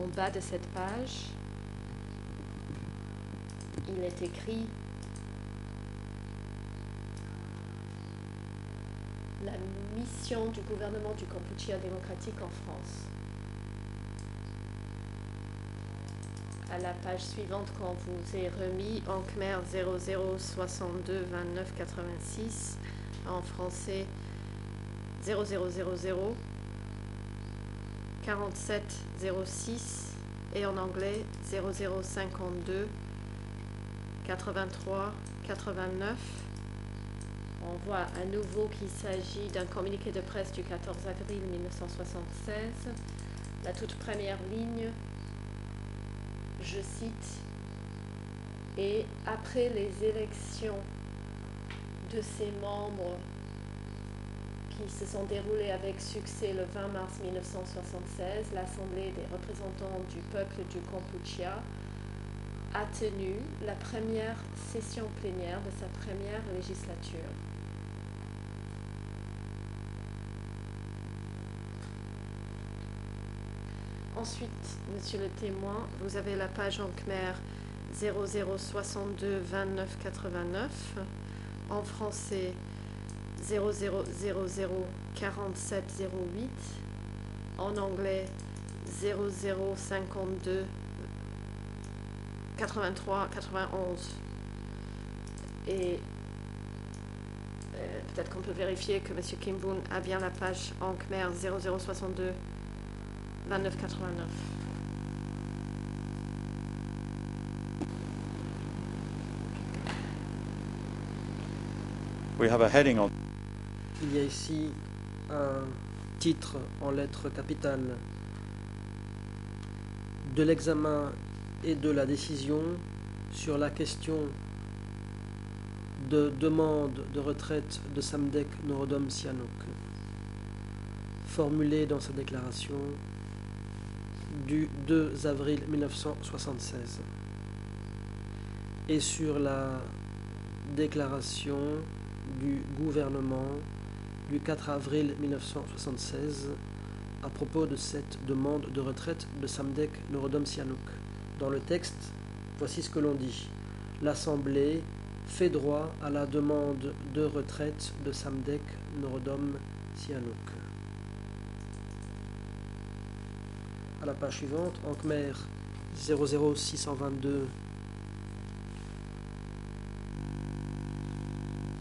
A: En bas de cette page, il est écrit « La mission du gouvernement du Kampuchea démocratique en France ». À la page suivante, qu'on vous est remis, en khmer 0062 29 86, en français 0000 47 06 et en anglais 0052 83 89. On voit à nouveau qu'il s'agit d'un communiqué de presse du 14 avril 1976. La toute première ligne, je cite, « Et après les élections de ses membres qui se sont déroulées avec succès le 20 mars 1976, l'Assemblée des représentants du peuple du Kampuchea a tenu la première session plénière de sa première législature. » Ensuite, monsieur le témoin, vous avez la page en khmer 0062 29 89, en français 0000 47 08, en anglais 0052 83 91. Et peut-être qu'on peut vérifier que monsieur Kim Boon a bien la page en khmer 0062 29 89.
B: We have a heading on.
C: Il y a ici un titre en lettres capitales de l'examen et de la décision sur la question de demande de retraite de Samdech Norodom Sihanouk, formulée dans sa déclaration du 2 avril 1976, et sur la déclaration du gouvernement du 4 avril 1976 à propos de cette demande de retraite de Samdech Norodom Sihanouk. Dans le texte, voici ce que l'on dit. L'Assemblée fait droit à la demande de retraite de Samdech Norodom Sihanouk. À la page suivante, en khmer 00622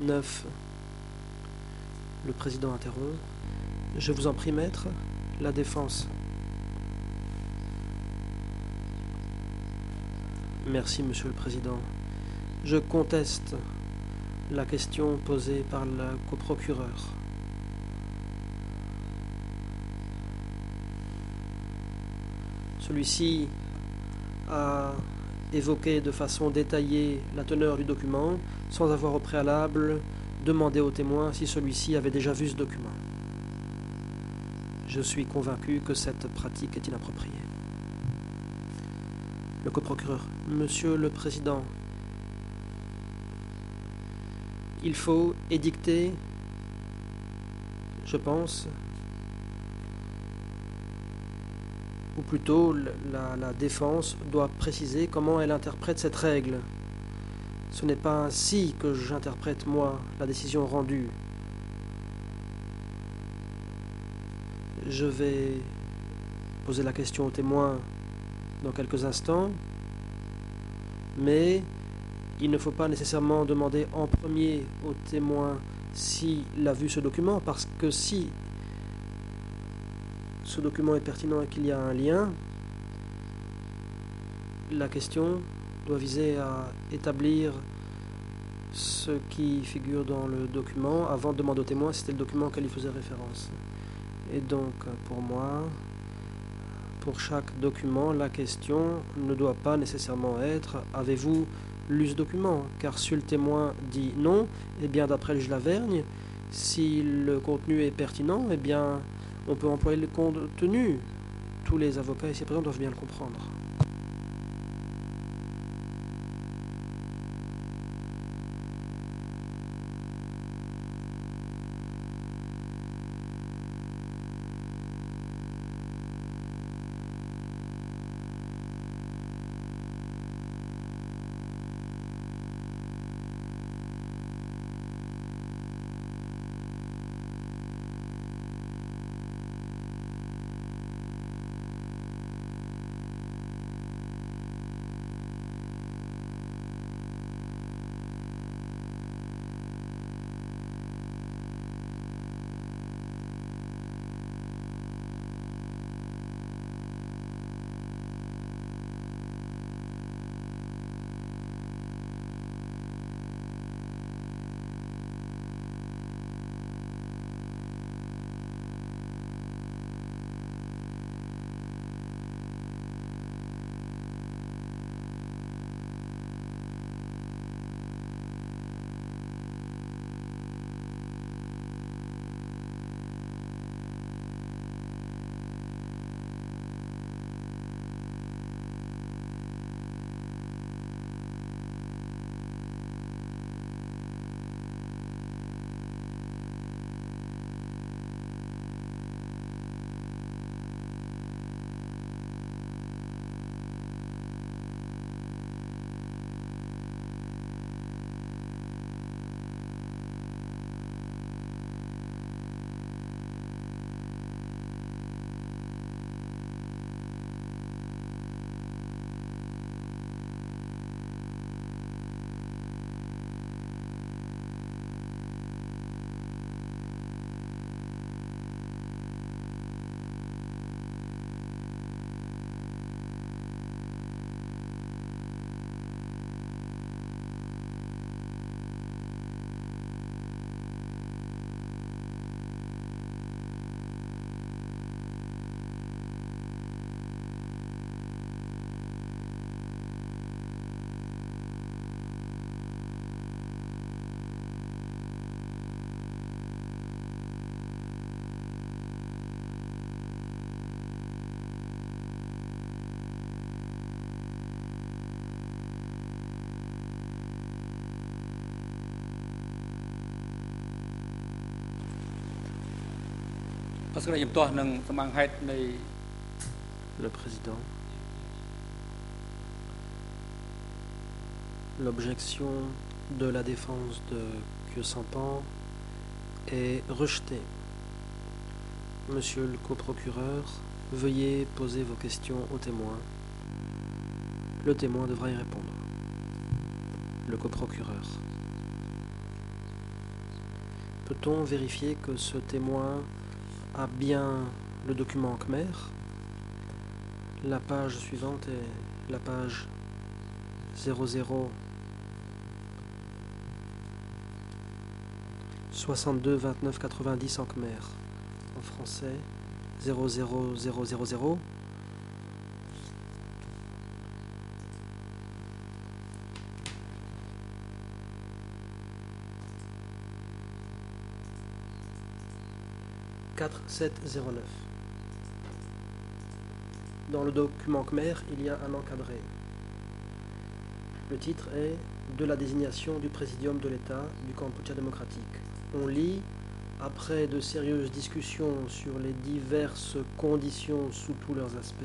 C: 9, le président interrompt. Je vous en prie, maître, la défense. Merci, monsieur le président. Je conteste la question posée par le coprocureur. Celui-ci a évoqué de façon détaillée la teneur du document sans avoir au préalable demandé au témoin si celui-ci avait déjà vu ce document. Je suis convaincu que cette pratique est inappropriée. Le coprocureur. Monsieur le Président, il faut édicter, je pense, ou plutôt la défense doit préciser comment elle interprète cette règle. Ce n'est pas ainsi que j'interprète, moi, la décision rendue. Je vais poser la question au témoin dans quelques instants, mais il ne faut pas nécessairement demander en premier au témoin s'il a vu ce document, parce que si ce document est pertinent et qu'il y a un lien, la question doit viser à établir ce qui figure dans le document avant de demander au témoin si c'était le document auquel il faisait référence. Et donc, pour moi, pour chaque document, la question ne doit pas nécessairement être « Avez-vous lu ce document ?» Car si le témoin dit non, eh bien, d'après le juge Lavergne, si le contenu est pertinent, eh bien, on peut employer le contenu. Tous les avocats ici présents doivent bien le comprendre. Le président. L'objection de la défense de Khieu Samphan est rejetée. Monsieur le coprocureur, veuillez poser vos questions au témoin. Le témoin devra y répondre. Le coprocureur. Peut-on vérifier que ce témoin a bien le document en khmer? La page suivante est la page 00 62 29 90 en khmer. En français 00000 4709. Dans le document khmer, il y a un encadré. Le titre est « De la désignation du Présidium de l'État du Kampuchea démocratique ». On lit « Après de sérieuses discussions sur les diverses conditions sous tous leurs aspects,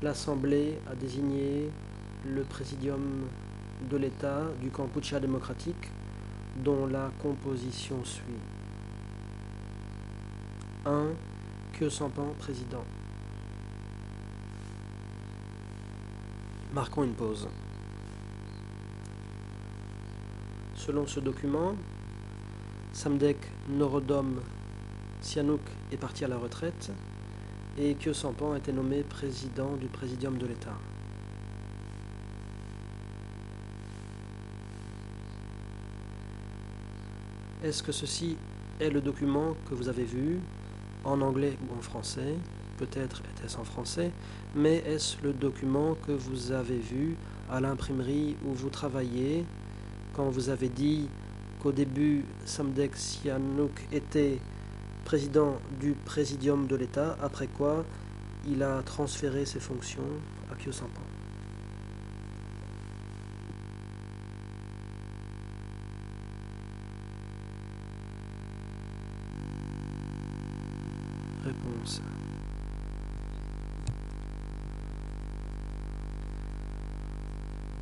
C: l'Assemblée a désigné le Présidium de l'État du Kampuchea démocratique dont la composition suit. 1. Khieu Samphan, président. Marquons une pause. Selon ce document, Samdech Norodom Sihanouk est parti à la retraite et Khieu Samphan a été nommé président du Présidium de l'État. Est-ce que ceci est le document que vous avez vu en anglais ou en français? Peut-être était-ce en français, mais est-ce le document que vous avez vu à l'imprimerie où vous travaillez quand vous avez dit qu'au début Samdech Sihanouk était président du Présidium de l'État, après quoi il a transféré ses fonctions à Khieu Samphan. Réponse.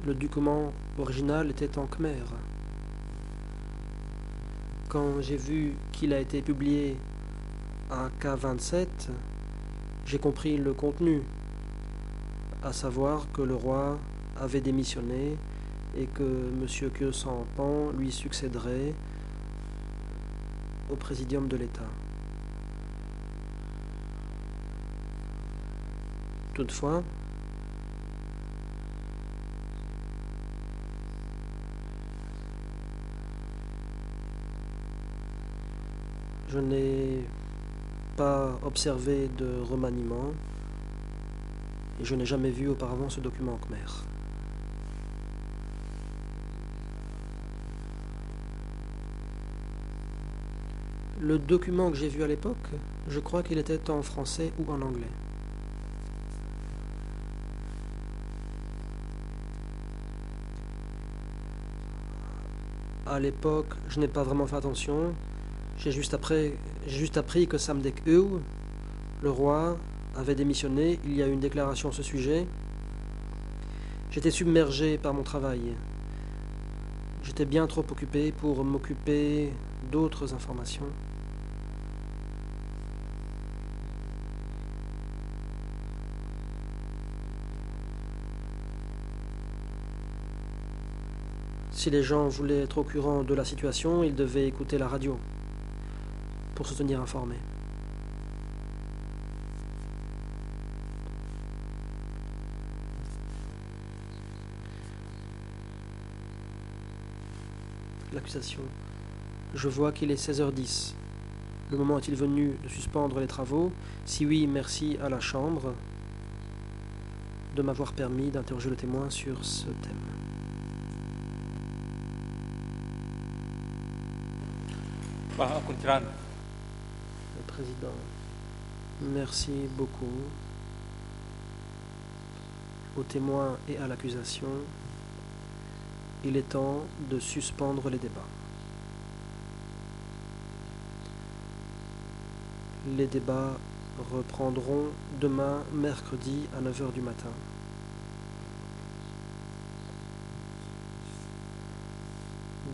C: Le document original était en khmer. Quand j'ai vu qu'il a été publié à K27, j'ai compris le contenu, à savoir que le roi avait démissionné et que M. Khieu Samphan lui succéderait au Présidium de l'État. Toutefois, je n'ai pas observé de remaniement et je n'ai jamais vu auparavant ce document en khmer. Le document que j'ai vu à l'époque, je crois qu'il était en français ou en anglais. À l'époque, je n'ai pas vraiment fait attention. J'ai juste appris que Samdech Ew, le roi, avait démissionné. Il y a eu une déclaration à ce sujet. J'étais submergé par mon travail. J'étais bien trop occupé pour m'occuper d'autres informations. Si les gens voulaient être au courant de la situation, ils devaient écouter la radio pour se tenir informés. L'accusation. Je vois qu'il est 16h10. Le moment est-il venu de suspendre les travaux? Si oui, merci à la Chambre de m'avoir permis d'interroger le témoin sur ce thème. Le président, merci beaucoup aux témoins et à l'accusation. Il est temps de suspendre les débats. Les débats reprendront demain, mercredi, à 9h du matin.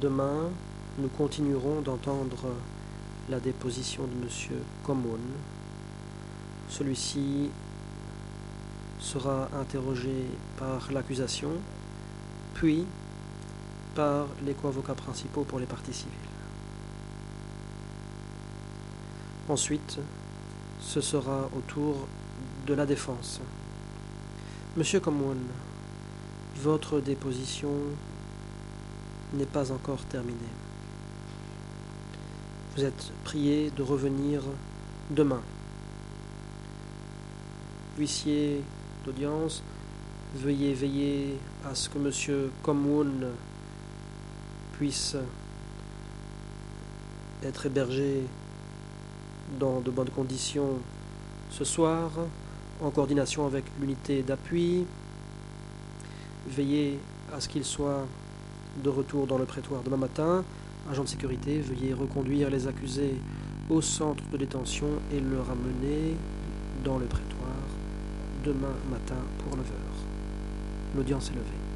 C: Demain, nous continuerons d'entendre la déposition de M. Kommun. Celui-ci sera interrogé par l'accusation, puis par les co-avocats principaux pour les parties civiles. Ensuite, ce sera au tour de la défense. Monsieur Kommun, votre déposition n'est pas encore terminée. Vous êtes prié de revenir demain. Huissier d'audience, veuillez veiller à ce que M. Kommun puisse être hébergé dans de bonnes conditions ce soir, en coordination avec l'unité d'appui. Veillez à ce qu'il soit de retour dans le prétoire demain matin. Agent de sécurité, veuillez reconduire les accusés au centre de détention et le ramener dans le prétoire demain matin pour 9h. L'audience est levée.